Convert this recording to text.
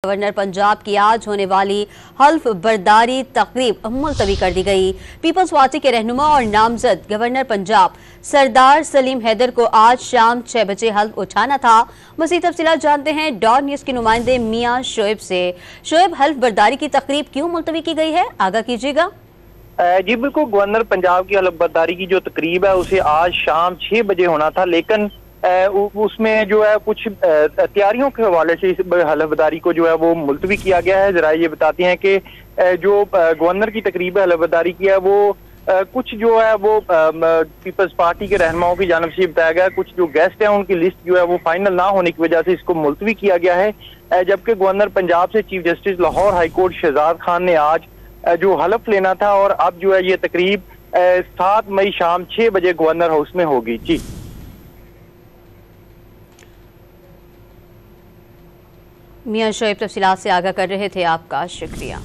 Governor Punjab की आज होने वाली हल्फ बर्दारी तकरीब मुलतवी कर दी गई। पीपल्स पार्टी के रहनुमा और नामजद गवर्नर पंजाब सरदार सलीम हैदर को आज शाम 6 बजे हल्फ उठाना था। मज़ीद तफसीलात जानते हैं डॉन न्यूज़ के नुमाइंदे मियां शोएब से। शोएब, हल्फ बर्दारी की तकरीब क्यों मुलतवी की गई है, आगाह कीजिएगा। जी बिल्कुल, गवर्नर पंजाब की हल्फ बर्दारी की जो तकरीब है उसे आज शाम 6 बजे होना था, लेकिन उसमें जो है कुछ तैयारियों के हवाले से इस हल्फ बर्दारी को जो है वो मुलतवी किया गया है। जरा ये बताते हैं कि जो गवर्नर की तकरीब हल्फ बर्दारी की है वो कुछ जो है वो पीपल्स पार्टी के रहनुमाओं की जानिब से बताया गया। कुछ जो गेस्ट हैं उनकी लिस्ट जो है वो फाइनल ना होने की वजह से इसको मुलतवी किया गया है, जबकि गवर्नर पंजाब से chief justice Lahore high court Shahzad Khan ने आज जो हलफ लेना था और अब जो है ये तकरीब 7 मई शाम 6 बजे गवर्नर हाउस में होगी। जी मियां शोएब तफसीलात से आगाह कर रहे थे, आपका शुक्रिया।